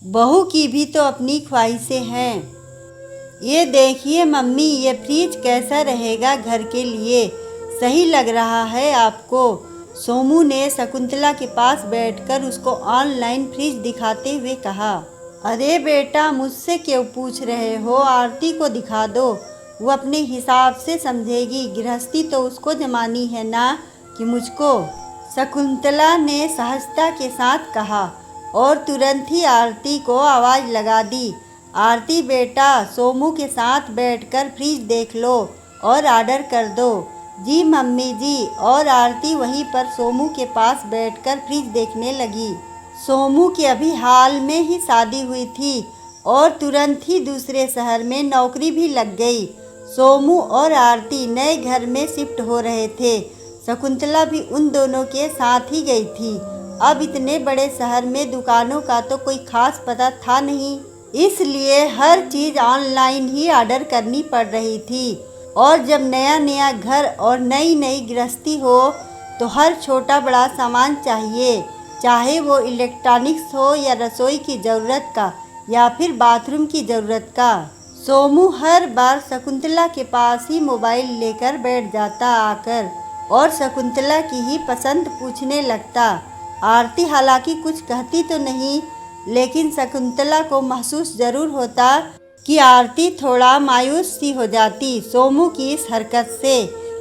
बहू की भी तो अपनी ख्वाहिशें हैं। ये देखिए मम्मी, ये फ्रिज कैसा रहेगा घर के लिए, सही लग रहा है आपको? सोमू ने शकुंतला के पास बैठकर उसको ऑनलाइन फ्रिज दिखाते हुए कहा। अरे बेटा, मुझसे क्यों पूछ रहे हो? आरती को दिखा दो, वो अपने हिसाब से समझेगी। गृहस्थी तो उसको जमानी है ना कि मुझको, शकुंतला ने सहजता के साथ कहा और तुरंत ही आरती को आवाज़ लगा दी। आरती बेटा, सोमू के साथ बैठकर फ्रिज देख लो और ऑर्डर कर दो। जी मम्मी जी। और आरती वहीं पर सोमू के पास बैठकर फ्रिज देखने लगी। सोमू की अभी हाल में ही शादी हुई थी और तुरंत ही दूसरे शहर में नौकरी भी लग गई। सोमू और आरती नए घर में शिफ्ट हो रहे थे। शकुंतला भी उन दोनों के साथ ही गई थी। अब इतने बड़े शहर में दुकानों का तो कोई खास पता था नहीं, इसलिए हर चीज़ ऑनलाइन ही ऑर्डर करनी पड़ रही थी। और जब नया नया घर और नई नई गृहस्थी हो तो हर छोटा बड़ा सामान चाहिए, चाहे वो इलेक्ट्रॉनिक्स हो या रसोई की ज़रूरत का या फिर बाथरूम की ज़रूरत का। सोमू हर बार शकुंतला के पास ही मोबाइल लेकर बैठ जाता आकर और शकुंतला की ही पसंद पूछने लगता। आरती हालांकि कुछ कहती तो नहीं, लेकिन शकुंतला को महसूस ज़रूर होता कि आरती थोड़ा मायूस सी हो जाती सोमू की इस हरकत से।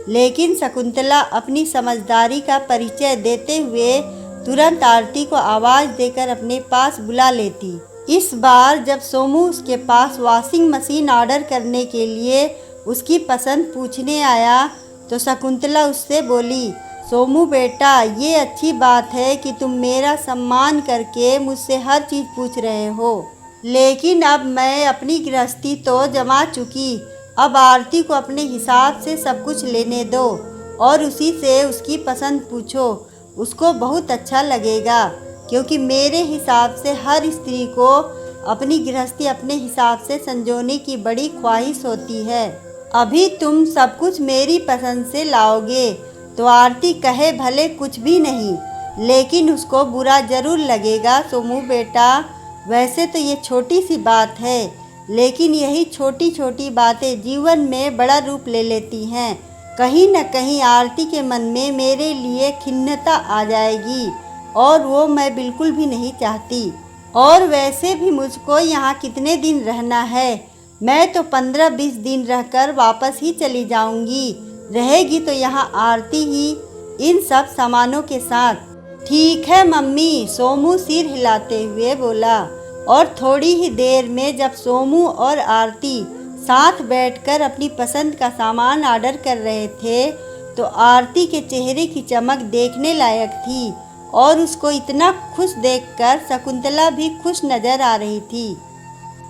लेकिन शकुंतला अपनी समझदारी का परिचय देते हुए तुरंत आरती को आवाज़ देकर अपने पास बुला लेती। इस बार जब सोमू उसके पास वॉशिंग मशीन ऑर्डर करने के लिए उसकी पसंद पूछने आया तो शकुंतला उससे बोली, सोमू बेटा, ये अच्छी बात है कि तुम मेरा सम्मान करके मुझसे हर चीज़ पूछ रहे हो, लेकिन अब मैं अपनी गृहस्थी तो जमा चुकी। अब आरती को अपने हिसाब से सब कुछ लेने दो और उसी से उसकी पसंद पूछो। उसको बहुत अच्छा लगेगा, क्योंकि मेरे हिसाब से हर स्त्री को अपनी गृहस्थी अपने हिसाब से संजोने की बड़ी ख्वाहिश होती है। अभी तुम सब कुछ मेरी पसंद से लाओगे तो आरती कहे भले कुछ भी नहीं, लेकिन उसको बुरा ज़रूर लगेगा। सोमू बेटा, वैसे तो ये छोटी सी बात है, लेकिन यही छोटी छोटी बातें जीवन में बड़ा रूप ले लेती हैं। कहीं न कहीं आरती के मन में मेरे लिए खिन्नता आ जाएगी और वो मैं बिल्कुल भी नहीं चाहती। और वैसे भी मुझको यहाँ कितने दिन रहना है? मैं तो 15-20 दिन रहकर वापस ही चली जाऊँगी। रहेगी तो यहाँ आरती ही, इन सब सामानों के साथ। ठीक है मम्मी, सोमू सिर हिलाते हुए बोला। और थोड़ी ही देर में जब सोमू और आरती साथ बैठकर अपनी पसंद का सामान ऑर्डर कर रहे थे तो आरती के चेहरे की चमक देखने लायक थी और उसको इतना खुश देखकर शकुंतला भी खुश नज़र आ रही थी।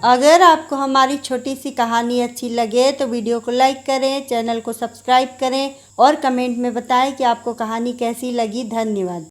अगर आपको हमारी छोटी सी कहानी अच्छी लगे तो वीडियो को लाइक करें, चैनल को सब्सक्राइब करें और कमेंट में बताएं कि आपको कहानी कैसी लगी। धन्यवाद।